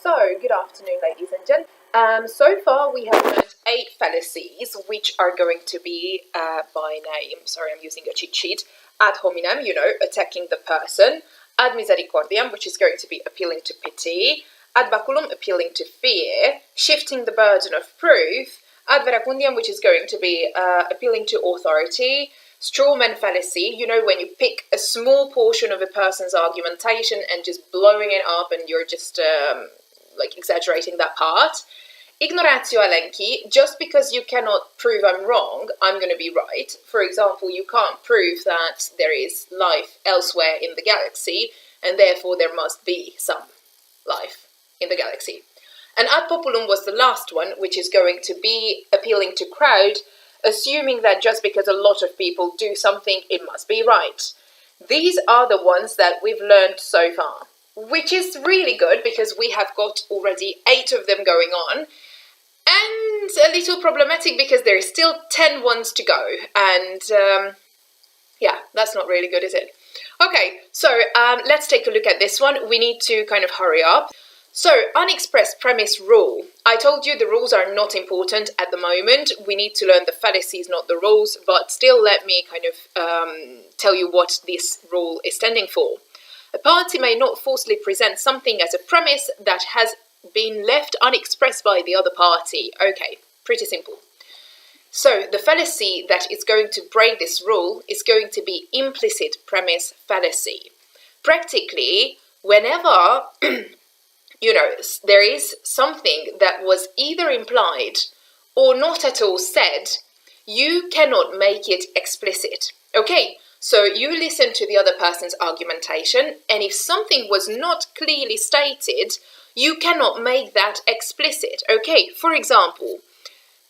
Good afternoon, ladies and gentlemen. So far, we have learned 8 fallacies, which are going to be by name. Sorry, I'm using a cheat sheet. Ad hominem, attacking the person. Ad misericordiam, which is going to be appealing to pity. Ad baculum, appealing to fear. Shifting the burden of proof. Ad veracundiam, which is going to be appealing to authority. Strawman fallacy, when you pick a small portion of a person's argumentation and just blowing it up and you're just exaggerating that part. Ignoratio elenchi, just because you cannot prove I'm wrong, I'm going to be right. For example, you can't prove that there is life elsewhere in the galaxy, and therefore there must be some life in the galaxy. And ad populum was the last one, which is going to be appealing to crowd, assuming that just because a lot of people do something, it must be right. These are the ones that we've learned so far, which is really good because we have got already 8 of them going on, and a little problematic because there is still 10 ones to go, and that's not really good, is it? Okay, so let's take a look at this one. We need to kind of hurry up. So, unexpressed premise rule. I told you the rules are not important at the moment. We need to learn the fallacies, not the rules, but still let me kind of tell you what this rule is standing for. A party may not falsely present something as a premise that has been left unexpressed by the other party. Okay, pretty simple. So, the fallacy that is going to break this rule is going to be implicit premise fallacy. Practically, whenever there is something that was either implied or not at all said, you cannot make it explicit. Okay, so you listen to the other person's argumentation, and if something was not clearly stated, you cannot make that explicit. Okay, for example,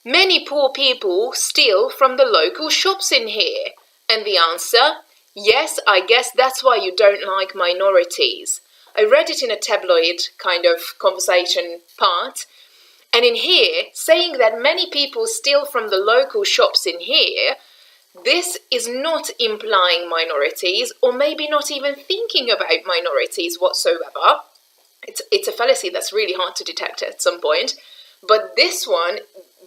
many poor people steal from the local shops in here. And the answer, yes, I guess that's why you don't like minorities. I read it in a tabloid kind of conversation part, and in here, saying that many people steal from the local shops in here, this is not implying minorities, or maybe not even thinking about minorities whatsoever. It's a fallacy that's really hard to detect at some point, but this one,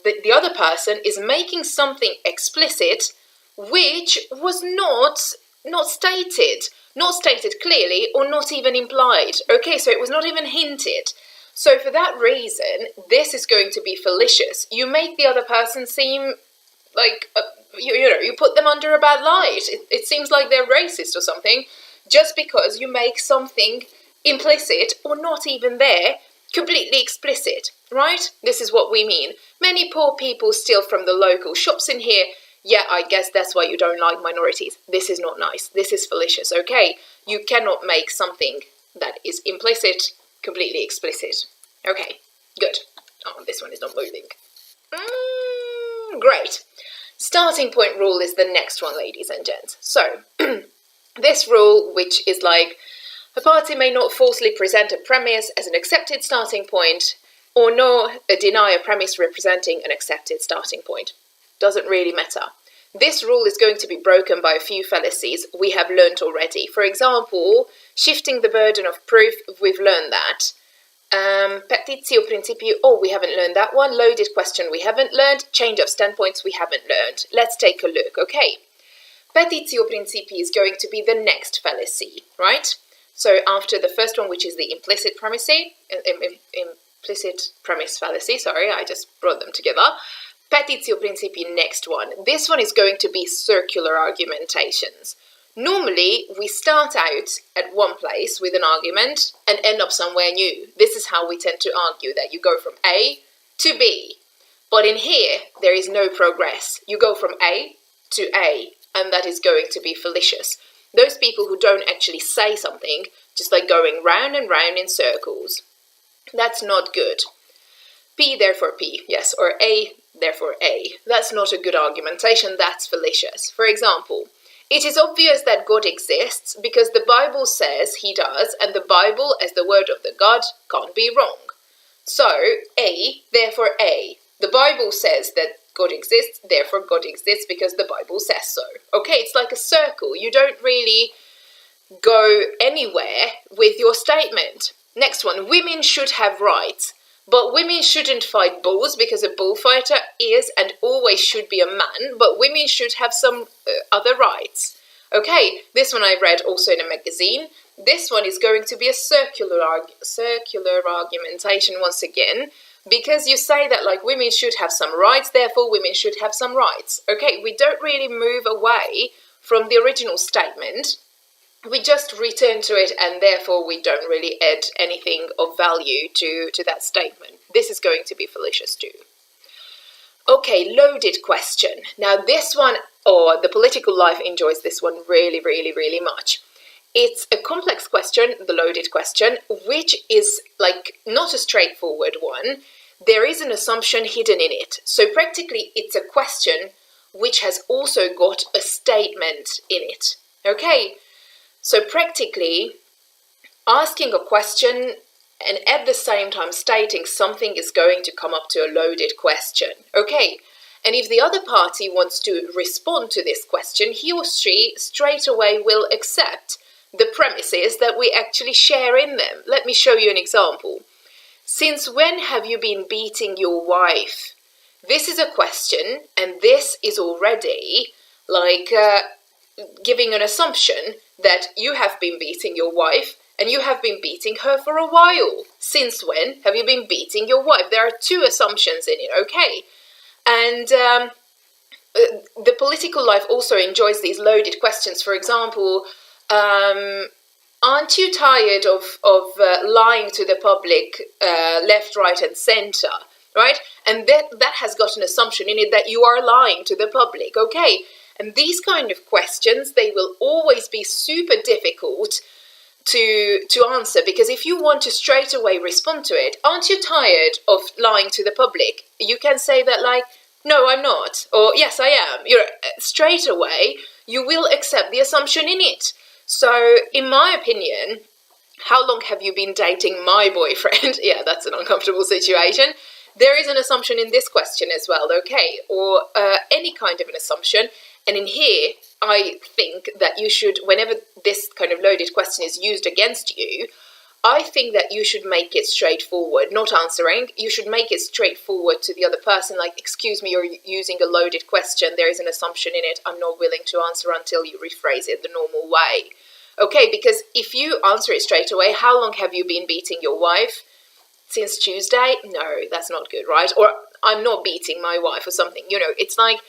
the other person is making something explicit which was not stated. Not stated clearly or not even implied. Okay, so it was not even hinted. So for that reason, this is going to be fallacious. You make the other person seem like, you put them under a bad light. It seems like they're racist or something, just because you make something implicit or not even there completely explicit, right? This is what we mean. Many poor people steal from the local shops in here. Yeah, I guess that's why you don't like minorities. This is not nice. This is fallacious, okay? You cannot make something that is implicit completely explicit. Okay, good. Oh, this one is not moving. Great. Starting point rule is the next one, ladies and gents. So, this rule, which is like, a party may not falsely present a premise as an accepted starting point, or nor deny a premise representing an accepted starting point. Doesn't really matter. This rule is going to be broken by a few fallacies we have learned already. For example, shifting the burden of proof, we've learned that. Petitio principio, we haven't learned that one. Loaded question, we haven't learned. Change of standpoints, we haven't learned. Let's take a look, okay? Petitio principii is going to be the next fallacy, right? So after the first one, which is the implicit premise fallacy, I just brought them together. Petitio principii, next one. This one is going to be circular argumentations. Normally, we start out at one place with an argument and end up somewhere new. This is how we tend to argue, that you go from A to B. But in here, there is no progress. You go from A to A, and that is going to be fallacious. Those people who don't actually say something, just like going round and round in circles. That's not good. P, therefore P, yes, or A, therefore A. That's not a good argumentation, that's fallacious. For example, it is obvious that God exists because the Bible says he does, and the Bible, as the word of the God, can't be wrong. So, A, therefore A. The Bible says that God exists, therefore God exists because the Bible says so. Okay, it's like a circle. You don't really go anywhere with your statement. Next one, women should have rights. But women shouldn't fight bulls because a bullfighter is and always should be a man, but women should have some other rights. Okay, this one I read also in a magazine. This one is going to be a circular argumentation once again, because you say that like women should have some rights, therefore women should have some rights. Okay, we don't really move away from the original statement. We just return to it, and therefore we don't really add anything of value to that statement. This is going to be fallacious too. Okay, loaded question. Now this one, or the political life enjoys this one really, really, really much. It's a complex question, the loaded question, which is like not a straightforward one. There is an assumption hidden in it. So practically it's a question which has also got a statement in it. Okay? So practically, asking a question and at the same time stating something is going to come up to a loaded question. Okay, and if the other party wants to respond to this question, he or she straight away will accept the premises that we actually share in them. Let me show you an example. Since when have you been beating your wife? This is a question, and this is already like giving an assumption that you have been beating your wife and you have been beating her for a while. Since when have you been beating your wife? There are two assumptions in it, okay? And the political life also enjoys these loaded questions. For example, aren't you tired of lying to the public left, right and centre, right? And that has got an assumption in it that you are lying to the public, okay? And these kind of questions, they will always be super difficult to answer, because if you want to straight away respond to it, aren't you tired of lying to the public? You can say that like, no, I'm not, or yes, I am. Straight away, you will accept the assumption in it. So, in my opinion, how long have you been dating my boyfriend? Yeah, that's an uncomfortable situation. There is an assumption in this question as well, okay? Or any kind of an assumption. And in here, I think that you should, whenever this kind of loaded question is used against you, I think that you should make it straightforward, not answering. You should make it straightforward to the other person, like, excuse me, you're using a loaded question. There is an assumption in it. I'm not willing to answer until you rephrase it the normal way. Okay, because if you answer it straight away, how long have you been beating your wife? Since Tuesday? No, that's not good, right? Or I'm not beating my wife or something. It's like,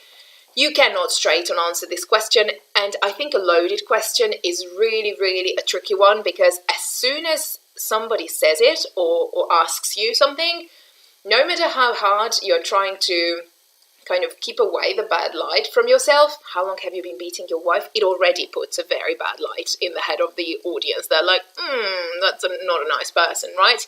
you cannot straight on answer this question, and I think a loaded question is really, really a tricky one, because as soon as somebody says it or asks you something, no matter how hard you're trying to kind of keep away the bad light from yourself, how long have you been beating your wife? It already puts a very bad light in the head of the audience. They're like, that's not a nice person, right?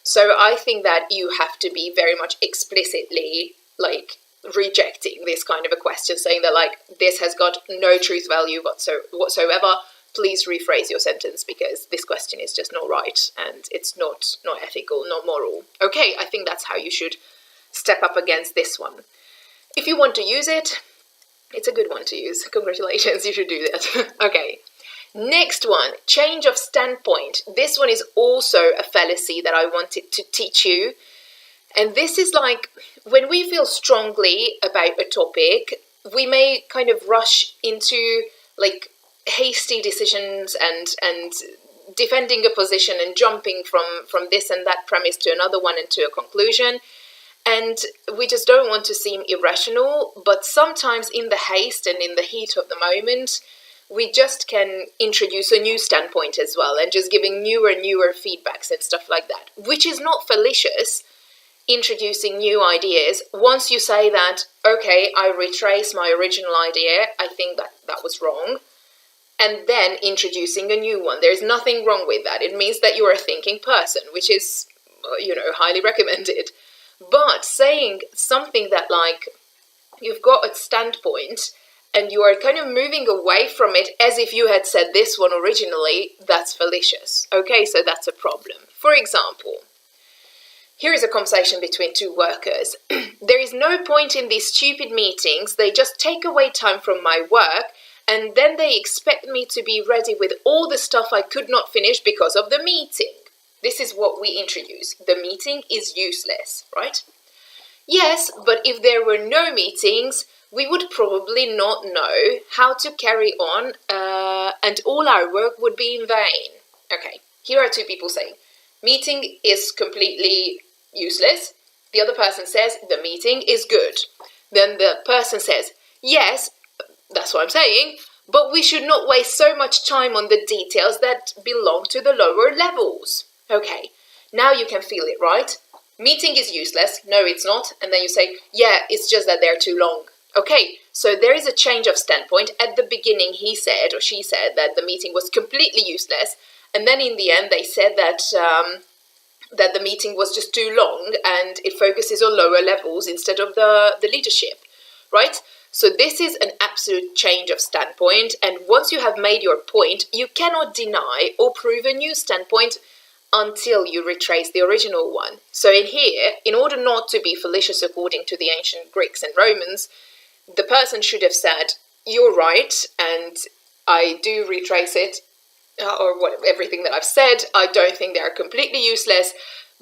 So I think that you have to be very much explicitly like rejecting this kind of a question, saying that like, this has got no truth value whatsoever. Please rephrase your sentence, because this question is just not right and it's not ethical, not moral. Okay, I think that's how you should step up against this one. If you want to use it, it's a good one to use. Congratulations, you should do that. Okay. Next one, change of standpoint. This one is also a fallacy that I wanted to teach you. And this is like, when we feel strongly about a topic, we may kind of rush into like hasty decisions and defending a position and jumping from this and that premise to another one and to a conclusion. And we just don't want to seem irrational, but sometimes in the haste and in the heat of the moment, we just can introduce a new standpoint as well, and just giving newer feedbacks and stuff like that, which is not fallacious. Introducing new ideas, once you say that, okay, I retrace my original idea, I think that was wrong, and then introducing a new one. There's nothing wrong with that. It means that you're a thinking person, which is, highly recommended. But saying something that, like, you've got a standpoint and you are kind of moving away from it as if you had said this one originally, that's fallacious. Okay, so that's a problem. For example, here is a conversation between two workers. There is no point in these stupid meetings. They just take away time from my work, and then they expect me to be ready with all the stuff I could not finish because of the meeting. This is what we introduce. The meeting is useless, right? Yes, but if there were no meetings, we would probably not know how to carry on, and all our work would be in vain. Okay, here are two people saying, meeting is completely useless. The other person says, the meeting is good. Then the person says, yes, that's what I'm saying, but we should not waste so much time on the details that belong to the lower levels. Okay, now you can feel it, right? Meeting is useless. No, it's not. And then you say, yeah, it's just that they're too long. Okay, so there is a change of standpoint. At the beginning, he said, or she said, that the meeting was completely useless. And then in the end, they said that that the meeting was just too long and it focuses on lower levels instead of the leadership, right? So this is an absolute change of standpoint. And once you have made your point, you cannot deny or prove a new standpoint until you retrace the original one. So in here, in order not to be fallacious according to the ancient Greeks and Romans, the person should have said, you're right, and I do retrace it, or everything that I've said. I don't think they're completely useless,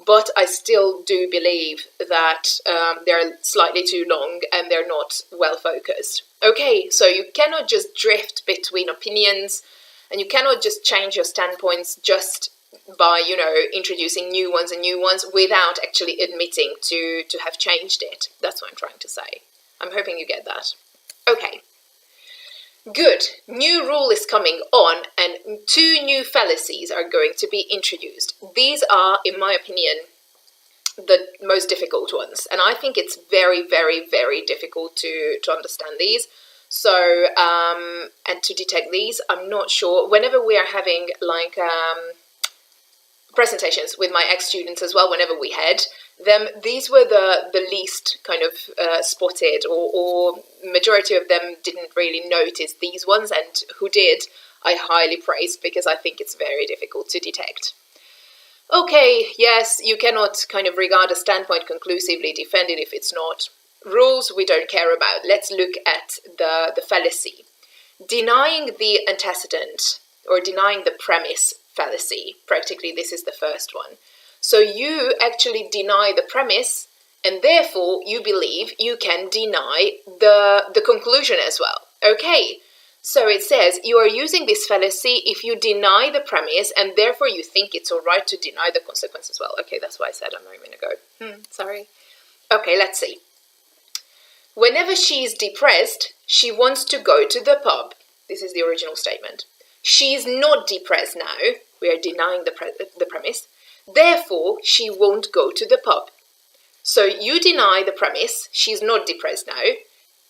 but I still do believe that they're slightly too long and they're not well focused. Okay, so you cannot just drift between opinions, and you cannot just change your standpoints just by, introducing new ones without actually admitting to have changed it. That's what I'm trying to say. I'm hoping you get that. Okay. Good. New rule is coming on, and 2 new fallacies are going to be introduced. These are, in my opinion, the most difficult ones, and I think it's very, very, very difficult to understand these. So, and to detect these, I'm not sure. Whenever we are having presentations with my ex-students as well, whenever we had them, these were the least kind of spotted, or majority of them didn't really notice these ones, and who did, I highly praised, because I think it's very difficult to detect. Okay, yes, you cannot kind of regard a standpoint conclusively, defend it if it's not. Rules we don't care about. Let's look at the fallacy. Denying the antecedent, or denying the premise fallacy. Practically, this is the first one. So you actually deny the premise, and therefore you believe you can deny the conclusion as well. Okay, so it says you are using this fallacy if you deny the premise, and therefore you think it's all right to deny the consequence as well. Okay, that's what I said a moment ago. Sorry. Okay, let's see. Whenever she is depressed, she wants to go to the pub. This is the original statement. She is not depressed now. We are denying the premise. Therefore, she won't go to the pub. So you deny the premise, she's not depressed now,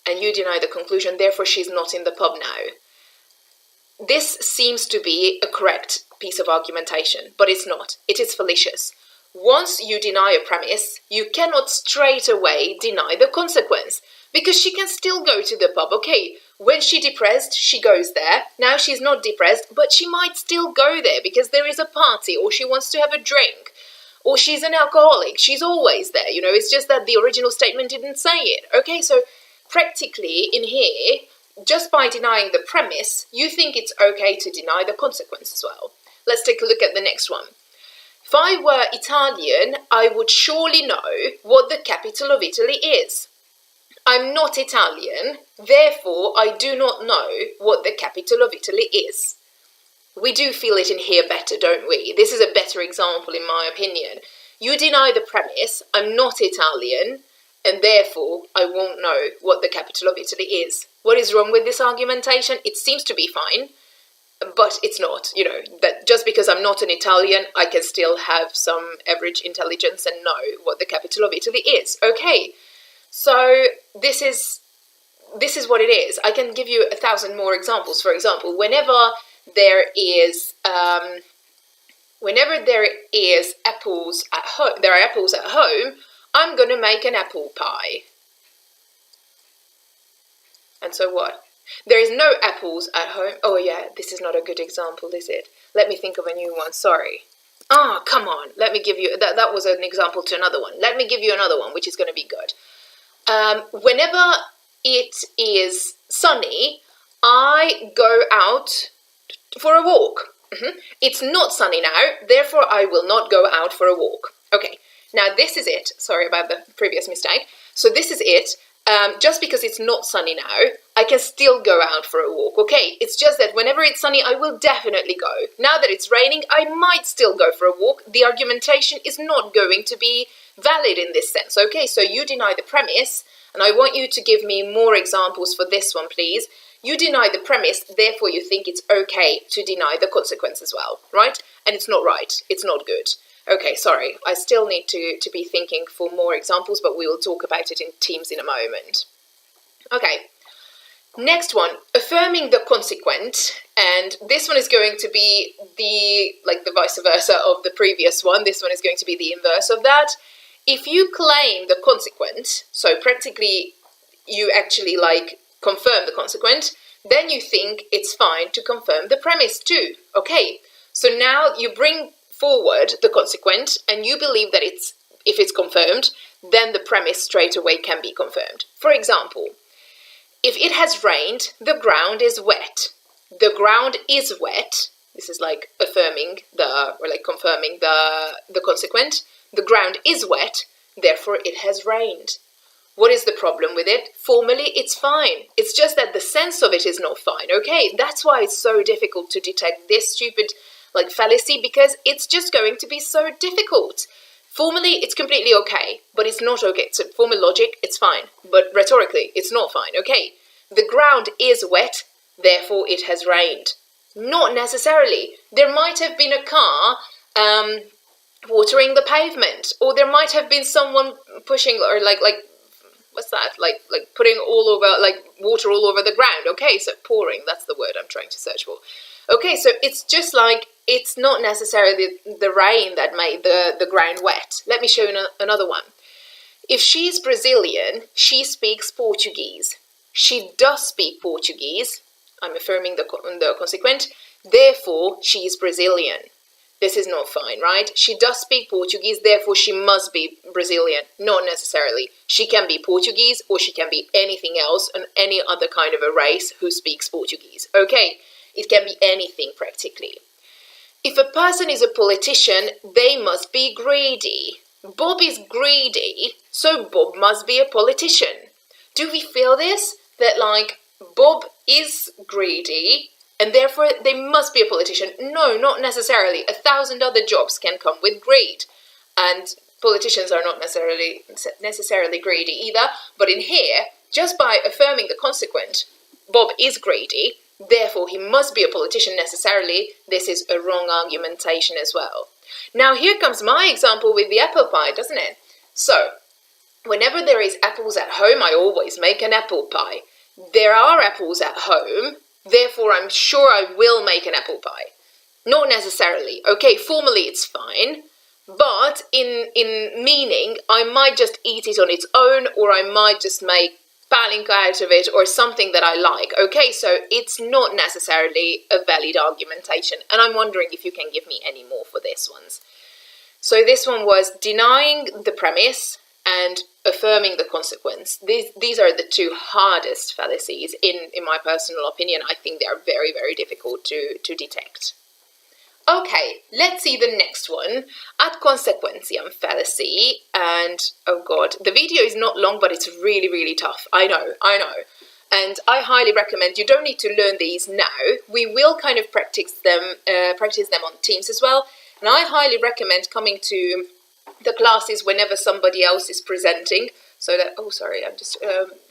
and you deny the conclusion, therefore she's not in the pub now. This seems to be a correct piece of argumentation, but it's not. It is fallacious. Once you deny a premise, you cannot straight away deny the consequence, because she can still go to the pub. Okay, when she's depressed, she goes there. Now she's not depressed, but she might still go there because there is a party, or she wants to have a drink, or she's an alcoholic. She's always there, it's just that the original statement didn't say it. Okay, so practically in here, just by denying the premise, you think it's okay to deny the consequence as well. Let's take a look at the next one. If I were Italian, I would surely know what the capital of Italy is. I'm not Italian, therefore I do not know what the capital of Italy is. We do feel it in here better, don't we? This is a better example in my opinion. You deny the premise, I'm not Italian, and therefore I won't know what the capital of Italy is. What is wrong with this argumentation? It seems to be fine, but it's not. That just because I'm not an Italian, I can still have some average intelligence and know what the capital of Italy is. Okay. So this is what it is. I can give you 1,000 more examples. For example, whenever there is apples at home, there are apples at home, I'm gonna make an apple pie. And so what? There is no apples at home. Oh yeah, this is not a good example, is it? Let me think of a new one. Sorry. Come on. Let me give you that was an example to another one. Let me give you another one, which is going to be good. Whenever it is sunny, I go out for a walk. It's not sunny now, therefore I will not go out for a walk. Okay, now this is it. Sorry about the previous mistake. So this is it. Just because it's not sunny now, I can still go out for a walk, okay? It's just that whenever it's sunny, I will definitely go. Now that it's raining, I might still go for a walk. The argumentation is not going to be valid in this sense, okay? So you deny the premise, and I want you to give me more examples for this one, please. You deny the premise, therefore you think it's okay to deny the consequence as well, right? And it's not right. It's not good. Okay, sorry, I still need to be thinking for more examples, but we will talk about it in teams in a moment. Okay, next one, affirming the consequent, and this one is going to be the vice versa of the previous one. This one is going to be the inverse of that. If you claim the consequent, so practically you actually confirm the consequent, then you think it's fine to confirm the premise too. Okay, so now you bring forward the consequent, and you believe that if it's confirmed, then the premise straight away can be confirmed. For example, if it has rained, the ground is wet. The ground is wet. This is affirming confirming the consequent. The ground is wet, therefore it has rained. What is the problem with it? Formally, it's fine. It's just that the sense of it is not fine. Okay, that's why it's so difficult to detect this stupid fallacy, because it's just going to be so difficult. Formally, it's completely okay, but it's not okay. So formal logic, it's fine, but rhetorically, it's not fine. Okay, the ground is wet, therefore it has rained. Not necessarily. There might have been a car watering the pavement, or there might have been someone pushing, or what's that? Putting all over, water all over the ground. Okay, so pouring, that's the word I'm trying to search for. Okay, so it's just it's not necessarily the rain that made the ground wet. Let me show you another one. If she's Brazilian, she speaks Portuguese. She does speak Portuguese. I'm affirming the consequent. Therefore, she is Brazilian. This is not fine, right? She does speak Portuguese, therefore she must be Brazilian. Not necessarily. She can be Portuguese, or she can be anything else, and any other kind of a race who speaks Portuguese. Okay, it can be anything practically. If a person is a politician, they must be greedy. Bob is greedy, so Bob must be a politician. Do we feel this? That Bob is greedy, and therefore they must be a politician? No, not necessarily. 1,000 other jobs can come with greed, and politicians are not necessarily greedy either. But in here, just by affirming the consequent, Bob is greedy, therefore he must be a politician necessarily, this is a wrong argumentation as well. Now here comes my example with the apple pie, doesn't it? So, whenever there is apples at home, I always make an apple pie. There are apples at home, therefore I'm sure I will make an apple pie. Not necessarily. Okay, formally it's fine, but in meaning, I might just eat it on its own, or I might just make palinka out of it, or something that I like. Okay, so it's not necessarily a valid argumentation, and I'm wondering if you can give me any more for this ones. So this one was denying the premise and affirming the consequence. These are the two hardest fallacies, in my personal opinion. I think they are very, very difficult to detect. Okay, let's see the next one, ad consequentiam fallacy, and oh god, the video is not long, but it's really, really tough. I know, and I highly recommend, you don't need to learn these now, we will kind of practice them on Teams as well, and I highly recommend coming to the classes whenever somebody else is presenting, so that, oh sorry, I'm just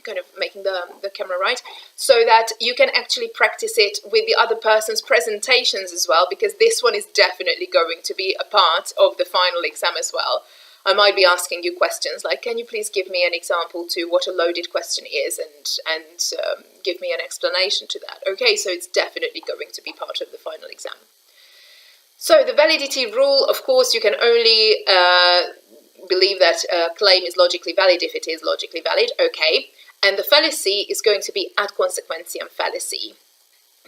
kind of making the camera right, so that you can actually practice it with the other person's presentations as well, because this one is definitely going to be a part of the final exam as well. I might be asking you questions like, can you please give me an example to what a loaded question is, and give me an explanation to that. Okay, so it's definitely going to be part of the final exam. So the validity rule, of course, you can only believe that a claim is logically valid if it is logically valid, okay. And the fallacy is going to be ad consequentiam fallacy.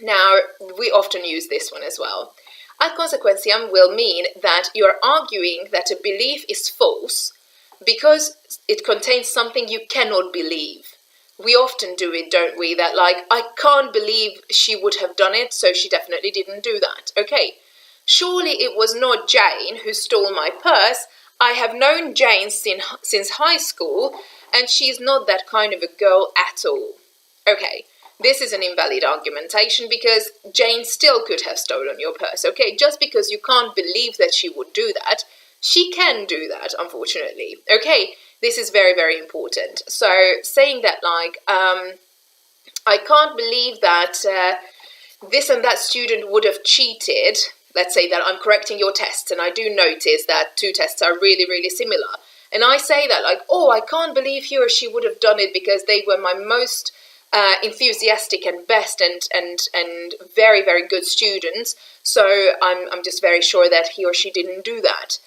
Now, we often use this one as well. Ad consequentiam will mean that you are arguing that a belief is false because it contains something you cannot believe. We often do it, don't we? That I can't believe she would have done it, so she definitely didn't do that. Okay, Surely it was not Jane who stole my purse. I have known Jane since high school, and she's not that kind of a girl at all. Okay, this is an invalid argumentation because Jane still could have stolen your purse, okay? Just because you can't believe that she would do that, she can do that, unfortunately. Okay, this is very, very important. So saying that, like, I can't believe that this and that student would have cheated. Let's say that I'm correcting your tests and I do notice that 2 tests are really, really similar. And I say that, like, oh, I can't believe he or she would have done it because they were my most enthusiastic and best and very, very good students. So I'm just very sure that he or she didn't do that.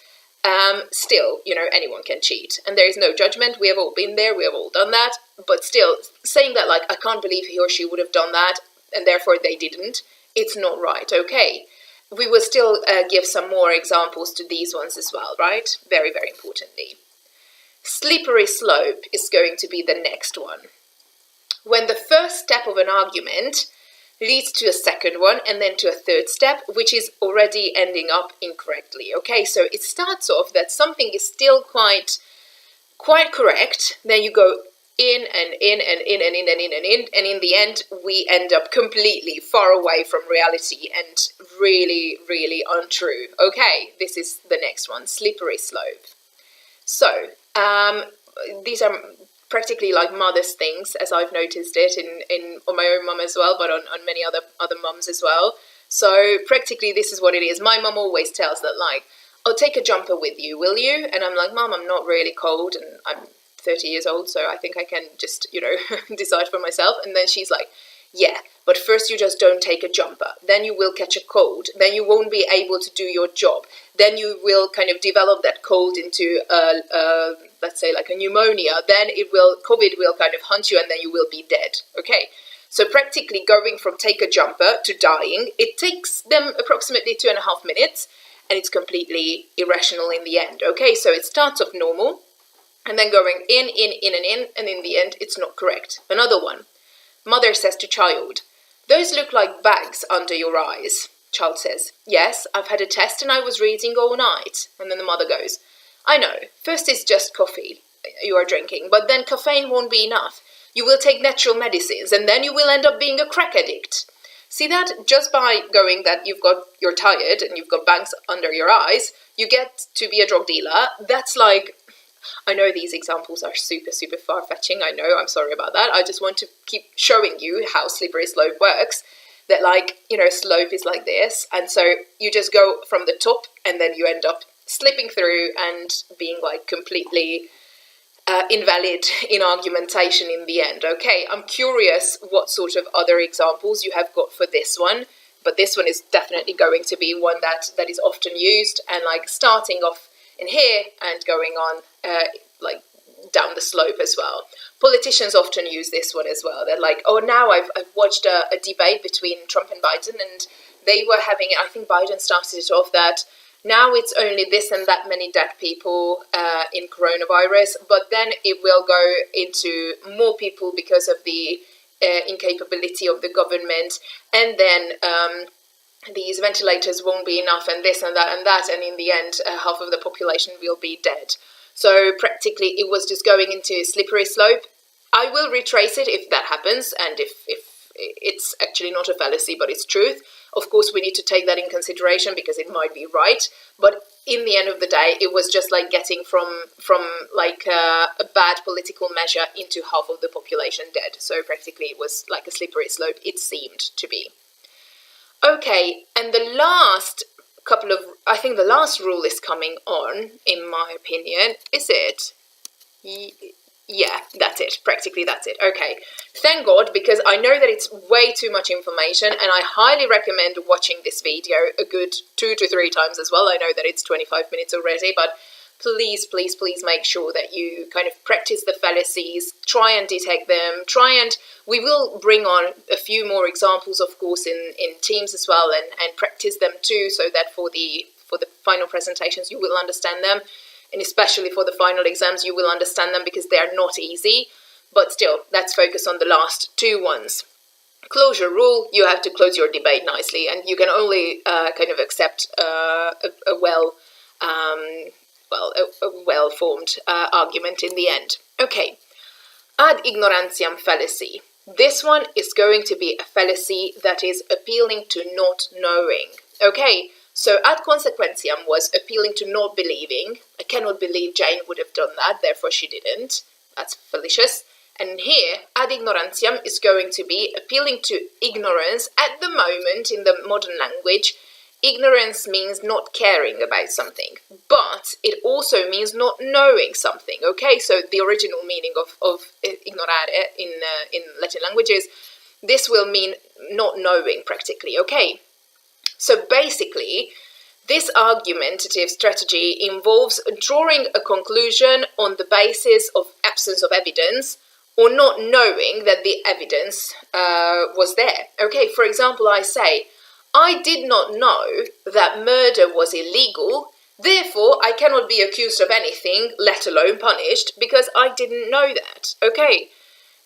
Still, anyone can cheat. And there is no judgment. We have all been there. We have all done that. But still, saying that, like, I can't believe he or she would have done that and therefore they didn't, it's not right, okay? We will still give some more examples to these ones as well, right? Very, very importantly. Slippery slope is going to be the next one. When the first step of an argument leads to a second one and then to a third step, which is already ending up incorrectly, okay? So it starts off that something is still quite correct, then you go in and in and in and in and in and in, and in the end we end up completely far away from reality and really, really untrue. Okay, this is the next one, slippery slope. So these are practically like mother's things, as I've noticed it on my own mum as well, but on many other mums as well. So practically this is what it is. My mum always tells that, like, I'll take a jumper with you, will you? And I'm like, Mum, I'm not really cold and I'm 30 years old, so I think I can just, decide for myself. And then she's like, yeah, but first you just don't take a jumper. Then you will catch a cold. Then you won't be able to do your job. Then you will kind of develop that cold into, let's say, like a pneumonia. Then COVID will kind of hunt you and then you will be dead. Okay, so practically going from take a jumper to dying, it takes them approximately 2.5 minutes and it's completely irrational in the end. Okay, so it starts off normal and then going in, and in the end it's not correct. Another one. Mother says to child, those look like bags under your eyes. Child says, yes, I've had a test and I was reading all night. And then the mother goes, I know, first it's just coffee you are drinking, but then caffeine won't be enough. You will take natural medicines and then you will end up being a crack addict. See that? Just by going that you're tired and you've got bangs under your eyes, you get to be a drug dealer. That's like, I know these examples are super, super far-fetching. I know, I'm sorry about that. I just want to keep showing you how slippery slope works. That, like, slope is like this. And so you just go from the top and then you end up slipping through and being, like, completely invalid in argumentation in the end. Okay, I'm curious what sort of other examples you have got for this one. But this one is definitely going to be one that is often used and, like, starting off in here and going on like down the slope as well. Politicians often use this one as well. They're like, oh, now I've watched a debate between Trump and Biden and they were having, I think Biden started it off that now it's only this and that many dead people in coronavirus, but then it will go into more people because of the incapability of the government, and then these ventilators won't be enough and this and that, and in the end half of the population will be dead. So practically it was just going into a slippery slope. I will retrace it if that happens, and if it's actually not a fallacy but it's truth. Of course we need to take that in consideration because it might be right, but in the end of the day it was just like getting from like a bad political measure into half of the population dead. So practically it was like a slippery slope, it seemed to be. Okay, and the last I think the last rule is coming on, in my opinion. Is it? Yeah, that's it. Practically that's it. Okay, thank God, because I know that it's way too much information and I highly recommend watching this video a good 2 to 3 times as well. I know that it's 25 minutes already, but please, please, please make sure that you kind of practice the fallacies, try and detect them, we will bring on a few more examples, of course, in Teams as well, and practice them too, so that for the final presentations you will understand them, and especially for the final exams you will understand them because they are not easy. But still, let's focus on the last 2 ones. closure rule, you have to close your debate nicely, and you can only kind of accept a well-formed argument in the end. Okay, ad ignorantiam fallacy. This one is going to be a fallacy that is appealing to not knowing. Okay, so ad consequentiam was appealing to not believing. I cannot believe Jane would have done that, therefore she didn't. That's fallacious. And here, ad ignorantiam is going to be appealing to ignorance. At the moment, in the modern language, ignorance means not caring about something, but it also means not knowing something. Okay, so the original meaning of ignorare in Latin languages, this will mean not knowing practically. Okay, so basically, this argumentative strategy involves drawing a conclusion on the basis of absence of evidence, or not knowing that the evidence was there. Okay, for example, I say, I did not know that murder was illegal, therefore I cannot be accused of anything, let alone punished, because I didn't know that. Okay,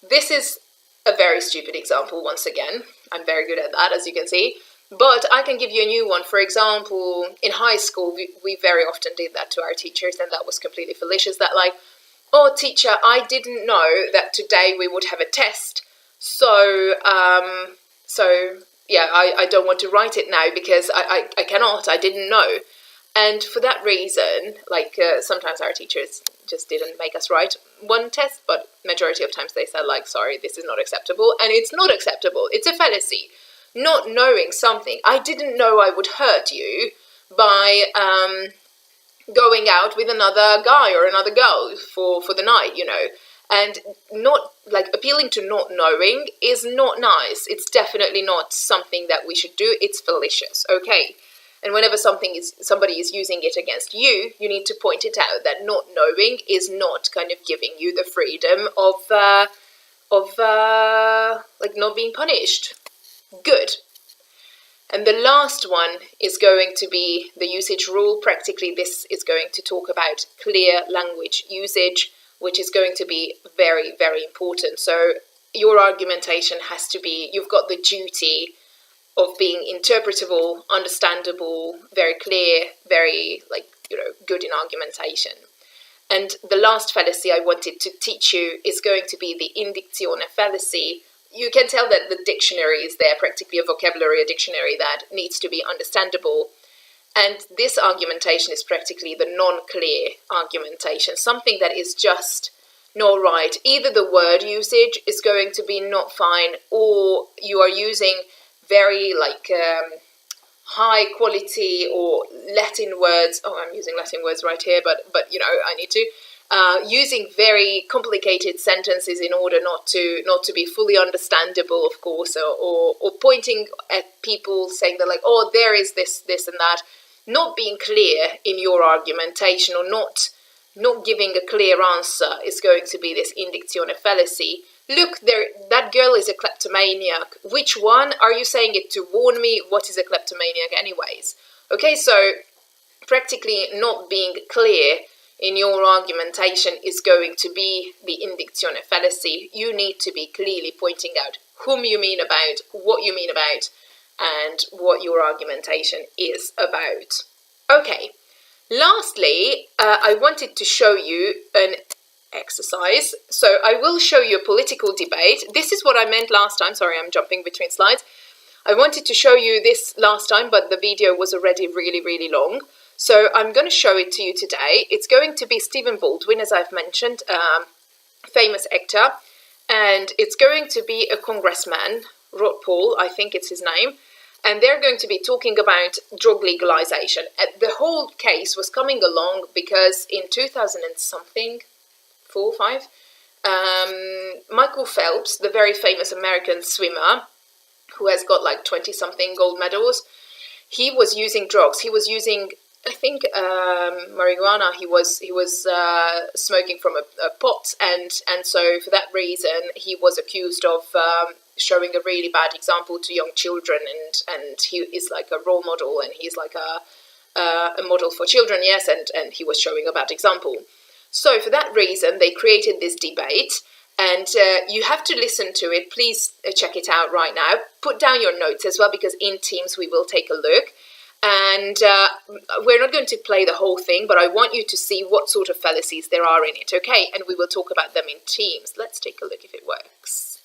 this is a very stupid example once again. I'm very good at that, as you can see. But I can give you a new one. For example, in high school, we very often did that to our teachers, and that was completely fallacious. That like, oh, teacher, I didn't know that today we would have a test. So yeah, I don't want to write it now because I cannot. I didn't know. And for that reason, like sometimes our teachers just didn't make us write one test, but majority of times they said like, sorry, this is not acceptable. And it's not acceptable. It's a fallacy. Not knowing something. I didn't know I would hurt you by going out with another guy or another girl for the night, you know. And not like appealing to not knowing is not nice. It's definitely not something that we should do. It's fallacious, okay? And whenever somebody is using it against you, you need to point it out that not knowing is not kind of giving you the freedom of like not being punished. Good. And the last one is going to be the usage rule. Practically, this is going to talk about clear language usage, which is going to be very, very important. So your argumentation has to be, you've got the duty of being interpretable, understandable, very clear, very, like, you know, good in argumentation. And the last fallacy I wanted to teach you is going to be the indictione fallacy. You can tell that the dictionary is there, practically a vocabulary, a dictionary that needs to be understandable. And this argumentation is practically the non-clear argumentation, something that is just not right. Either the word usage is going to be not fine, or you are using very like high quality or Latin words. Oh, I'm using Latin words right here, but you know, I need to. Using very complicated sentences in order not to be fully understandable, of course, or pointing at people saying that like, oh, there is this and that, not being clear in your argumentation or not giving a clear answer is going to be this indictione fallacy. Look, that girl is a kleptomaniac. Which one? Are you saying it to warn me? What is a kleptomaniac anyways? Okay, so practically not being clear in your argumentation is going to be the indictione fallacy. You need to be clearly pointing out whom you mean about, what you mean about, and what your argumentation is about. Okay, lastly, I wanted to show you an exercise. So I will show you a political debate. This is what I meant last time. Sorry, I'm jumping between slides. I wanted to show you this last time, but the video was already really, really long. So I'm going to show it to you today. It's going to be Stephen Baldwin, as I've mentioned, famous actor. And it's going to be a congressman, Rod Paul, I think it's his name. And they're going to be talking about drug legalization. The whole case was coming along because in 2000 and something, 4 or 5, Michael Phelps, the very famous American swimmer, who has got like 20-something gold medals, he was using drugs. He was using, I think, marijuana. He was smoking from a pot, and so for that reason he was accused of showing a really bad example to young children, and he is like a role model, and he's like a model for children, yes, and he was showing a bad example. So for that reason they created this debate, And you have to listen to it. Please check it out right now. Put down your notes as well, because in Teams we will take a look. And we're not going to play the whole thing, but I want you to see what sort of fallacies there are in it, okay? And we will talk about them in Teams. Let's take a look if it works.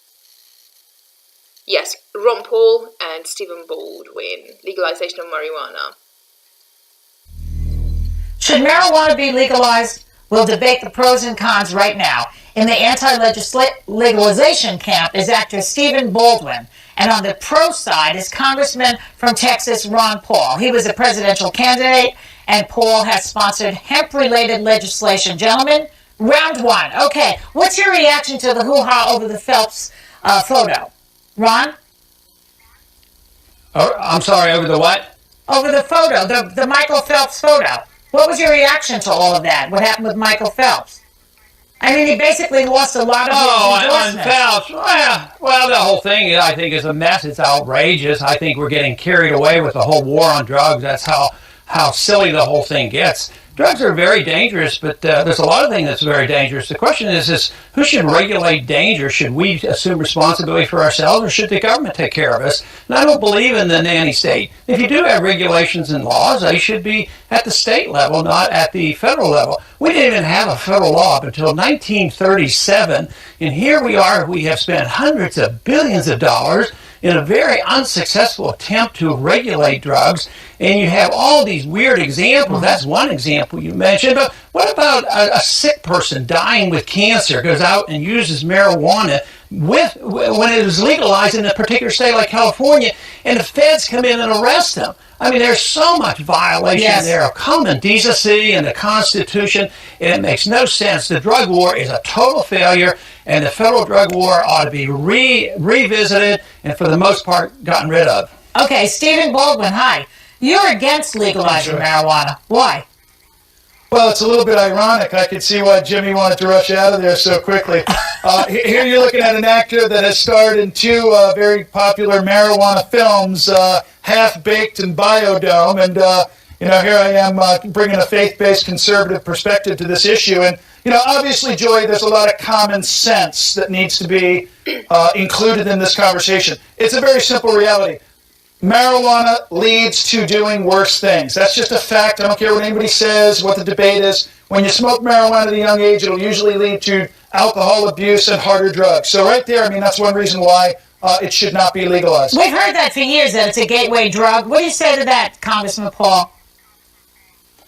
Yes, Ron Paul and Stephen Baldwin. Legalization of marijuana. Should marijuana be legalized? We'll debate the pros and cons right now. In the anti-legalization camp is actor Stephen Baldwin, and on the pro side is Congressman from Texas Ron Paul. He was a presidential candidate, and Paul has sponsored hemp-related legislation. Gentlemen, round one. Okay, what's your reaction to the hoo-ha over the Phelps photo? Ron? Oh, I'm sorry, over the what? Over the photo, the Michael Phelps photo. What was your reaction to all of that? What happened with Michael Phelps? I mean, he basically lost a lot of his endorsements. On Phelps. Well, the whole thing, I think, is a mess. It's outrageous. I think we're getting carried away with the whole war on drugs. That's how silly the whole thing gets. Drugs are very dangerous, but there's a lot of things that's very dangerous. The question is who should regulate danger? Should we assume responsibility for ourselves, or should the government take care of us? And I don't believe in the nanny state. If you do have regulations and laws, they should be at the state level, not at the federal level. We didn't even have a federal law up until 1937, and here we are. We have spent hundreds of billions of dollars in a very unsuccessful attempt to regulate drugs, and you have all these weird examples. That's one example you mentioned, but what about a sick person dying with cancer, goes out and uses marijuana when it is legalized in a particular state like California, and the feds come in and arrest them? I mean, there's so much violation there of common decency and the Constitution, and it makes no sense. The drug war is a total failure, and the federal drug war ought to be revisited and, for the most part, gotten rid of. Okay, Stephen Baldwin, hi. You're against legalizing marijuana. Why? Well, it's a little bit ironic. I could see why Jimmy wanted to rush out of there so quickly. Here you're looking at an actor that has starred in two very popular marijuana films, Half-Baked and Biodome, and here I am bringing a faith-based conservative perspective to this issue. And obviously, Joy, there's a lot of common sense that needs to be included in this conversation. It's a very simple reality. Marijuana leads to doing worse things. That's just a fact. I don't care what anybody says, what the debate is. When you smoke marijuana at a young age, it'll usually lead to alcohol abuse and harder drugs. So right there, that's one reason why it should not be legalized. We've heard that for years, that it's a gateway drug. What do you say to that, Congressman Paul?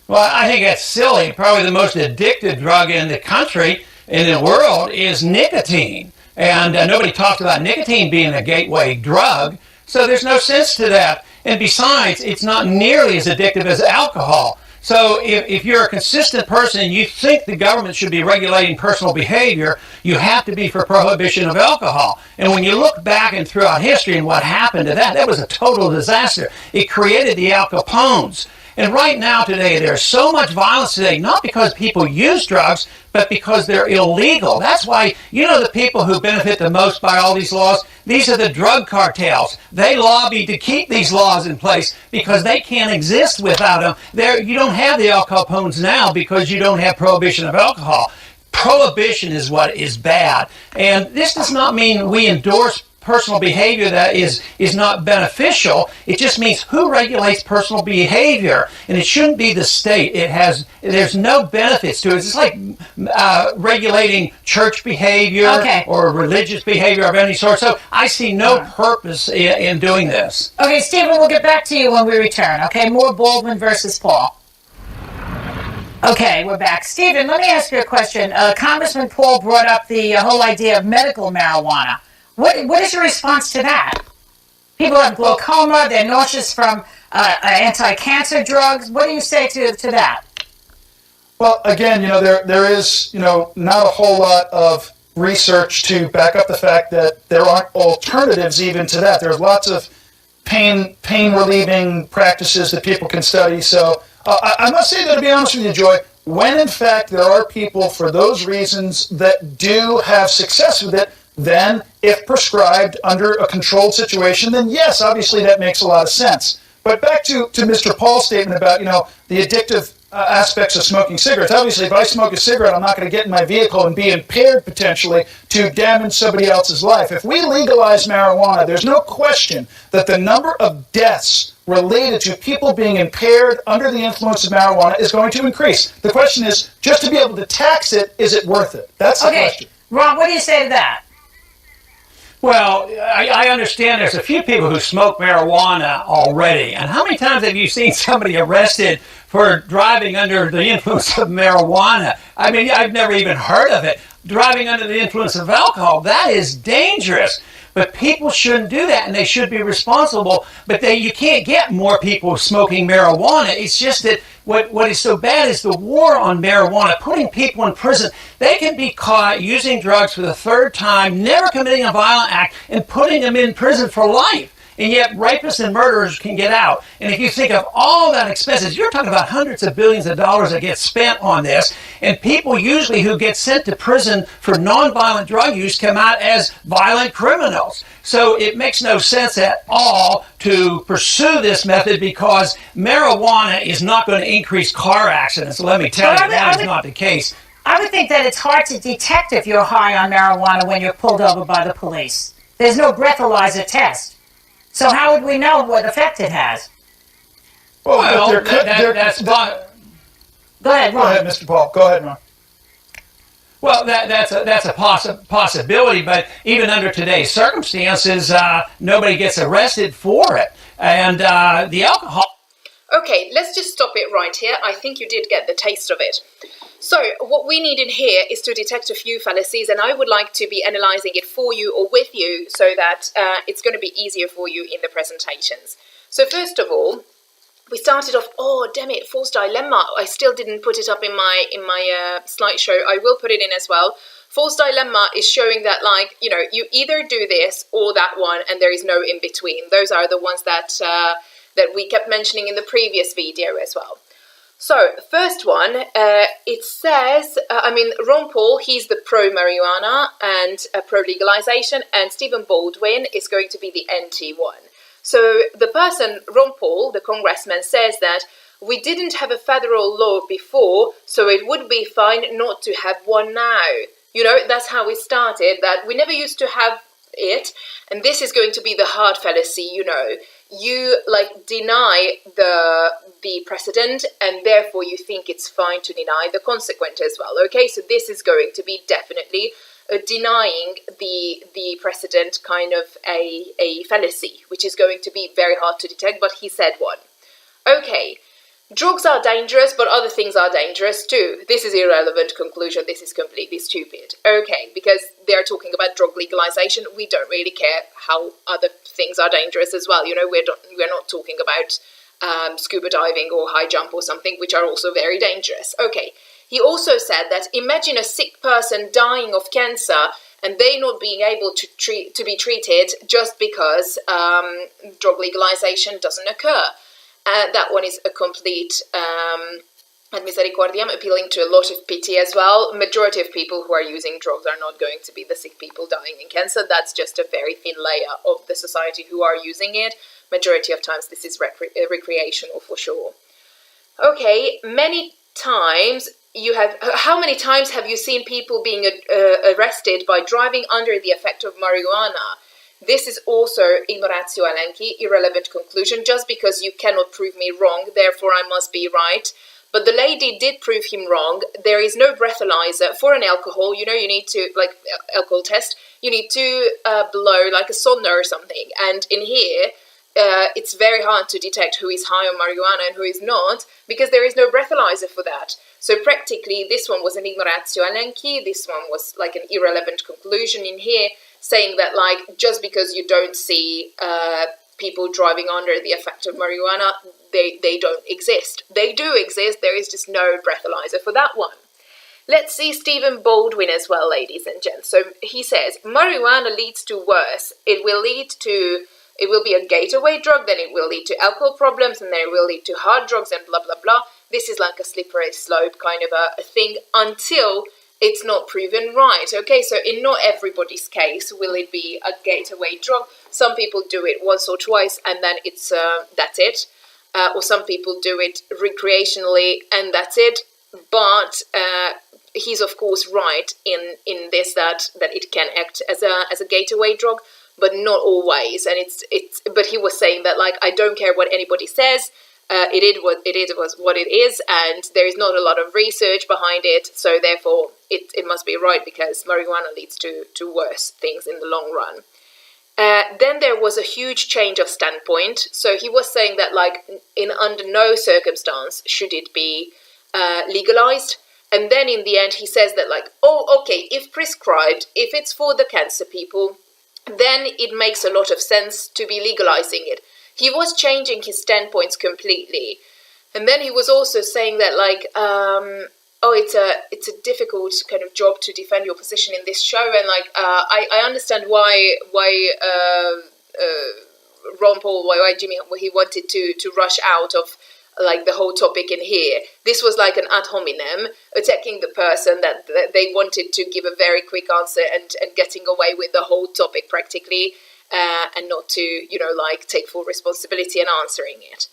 Well, I think that's silly. Probably the most addictive drug in the country, in the world, is nicotine. And nobody talks about nicotine being a gateway drug. So there's no sense to that. And besides, it's not nearly as addictive as alcohol. So if you're a consistent person and you think the government should be regulating personal behavior, you have to be for prohibition of alcohol. And when you look back and throughout history and what happened to that was a total disaster. It created the Al Capones. And right now today, there's so much violence today, not because people use drugs, but because they're illegal. That's why, the people who benefit the most by all these laws, these are the drug cartels. They lobby to keep these laws in place because they can't exist without them. You don't have the Al Capones now because you don't have prohibition of alcohol. Prohibition is what is bad. And this does not mean we endorse personal behavior that is not beneficial. It just means who regulates personal behavior, and it shouldn't be the state. There's no benefits to it. It's like regulating church behavior or religious behavior of any sort. So I see no purpose in doing this. Okay, Stephen, we'll get back to you when we return. Okay, more Baldwin versus Paul. Okay, we're back. Stephen, let me ask you a question. Congressman Paul brought up the whole idea of medical marijuana. What is your response to that? People have glaucoma, they're nauseous from anti-cancer drugs. What do you say to that? Well, again, there is, not a whole lot of research to back up the fact that there aren't alternatives even to that. There's lots of pain relieving practices that people can study. So I must say that, to be honest with you, Joy, when in fact there are people for those reasons that do have success with it, then if prescribed under a controlled situation, then yes, obviously that makes a lot of sense. But back to Mr. Paul's statement about, the addictive aspects of smoking cigarettes. Obviously, if I smoke a cigarette, I'm not going to get in my vehicle and be impaired potentially to damage somebody else's life. If we legalize marijuana, there's no question that the number of deaths related to people being impaired under the influence of marijuana is going to increase. The question is, just to be able to tax it, is it worth it? That's the question. Ron, what do you say to that? Well, I understand there's a few people who smoke marijuana already. And how many times have you seen somebody arrested for driving under the influence of marijuana? I mean, I've never even heard of it. Driving under the influence of alcohol, that is dangerous. But people shouldn't do that, and they should be responsible. But you can't get more people smoking marijuana. It's just that what is so bad is the war on marijuana, putting people in prison. They can be caught using drugs for the third time, never committing a violent act, and putting them in prison for life. And yet rapists and murderers can get out. And if you think of all that expenses, you're talking about hundreds of billions of dollars that get spent on this. And people usually who get sent to prison for nonviolent drug use come out as violent criminals. So it makes no sense at all to pursue this method because marijuana is not going to increase car accidents. Let me tell you, that is not the case. I would think that it's hard to detect if you're high on marijuana when you're pulled over by the police. There's no breathalyzer test. So how would we know what effect it has? Well, Go ahead, Ron. Go ahead, Mr. Paul. Go ahead, Ron. Well, that's a possibility, but even under today's circumstances, nobody gets arrested for it. And the alcohol... Okay, let's just stop it right here. I think you did get the taste of it. So what we need in here is to detect a few fallacies, and I would like to be analyzing it for you or with you so that it's going to be easier for you in the presentations. So first of all, we started off, oh, damn it, false dilemma. I still didn't put it up in my slideshow. I will put it in as well. False dilemma is showing that, like, you know, you either do this or that one, and there is no in between. Those are the ones that we kept mentioning in the previous video as well. So, first one, it says, Ron Paul, he's the pro-marijuana and pro-legalization, and Stephen Baldwin is going to be the anti-one. So, the person, Ron Paul, the congressman, says that we didn't have a federal law before, so it would be fine not to have one now. You know, that's how we started, that we never used to have it, and this is going to be the hard fallacy, you know. You deny the precedent, and therefore you think it's fine to deny the consequent as well. Okay, so this is going to be definitely denying the precedent, kind of a fallacy, which is going to be very hard to detect, but he said one. Okay, drugs are dangerous, but other things are dangerous too. This is irrelevant conclusion. This is completely stupid. Okay, because they're talking about drug legalization. We don't really care how other things are dangerous as well. You know, we're not talking about scuba diving or high jump or something, which are also very dangerous. Okay, he also said that imagine a sick person dying of cancer and they not being able to be treated just because drug legalization doesn't occur. That one is a complete ad misericordiam, appealing to a lot of pity as well. Majority of people who are using drugs are not going to be the sick people dying in cancer. That's just a very thin layer of the society who are using it. Majority of times this is recreational for sure. Okay, many times how many times have you seen people being arrested by driving under the effect of marijuana? This is also ignoratio elenchi, irrelevant conclusion. Just because you cannot prove me wrong, therefore I must be right. But the lady did prove him wrong. There is no breathalyzer for an alcohol. You know, you need to, like alcohol test, you need to blow like a sauna or something. And in here, it's very hard to detect who is high on marijuana and who is not, because there is no breathalyzer for that. So practically, this one was an ignoratio elenchi. This one was like an irrelevant conclusion in here, saying that, like, just because you don't see people driving under the effect of marijuana, they don't exist. They do exist. There is just no breathalyzer for that one. Let's see Stephen Baldwin as well, ladies and gents. So he says, marijuana leads to worse. It will be a gateway drug, then it will lead to alcohol problems, and then it will lead to hard drugs and blah, blah, blah. This is like a slippery slope kind of a thing until it's not proven right. Okay, so in not everybody's case will it be a gateway drug. Some people do it once or twice and then it's that's it. or some people do it recreationally, and that's it. But he's of course right in this that it can act as a gateway drug, but not always. And it's but he was saying that, like, I don't care what anybody says. It was what it is, and there is not a lot of research behind it, so therefore it must be right, because marijuana leads to worse things in the long run. Then there was a huge change of standpoint. So he was saying that, like, under no circumstance should it be legalized. And then in the end he says that, like, oh, okay, if prescribed, if it's for the cancer people, then it makes a lot of sense to be legalizing it. He was changing his standpoints completely. And then he was also saying that, like, it's a difficult kind of job to defend your position in this show, and, like, I understand why Ron Paul, why Jimmy, he wanted to rush out of, like, the whole topic in here. This was like an ad hominem attacking the person that they wanted to give a very quick answer and getting away with the whole topic practically, and not to, you know, like, take full responsibility and answering it.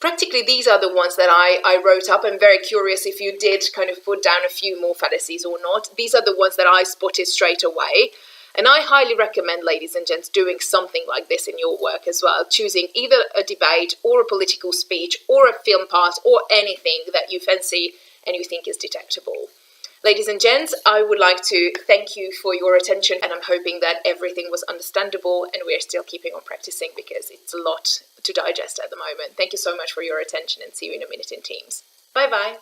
Practically, these are the ones that I wrote up. I'm very curious if you did kind of put down a few more fallacies or not. These are the ones that I spotted straight away. And I highly recommend, ladies and gents, doing something like this in your work as well, choosing either a debate or a political speech or a film part or anything that you fancy and you think is detectable. Ladies and gents, I would like to thank you for your attention, and I'm hoping that everything was understandable and we're still keeping on practicing, because it's a lot to digest at the moment. Thank you so much for your attention, and see you in a minute in Teams. Bye-bye.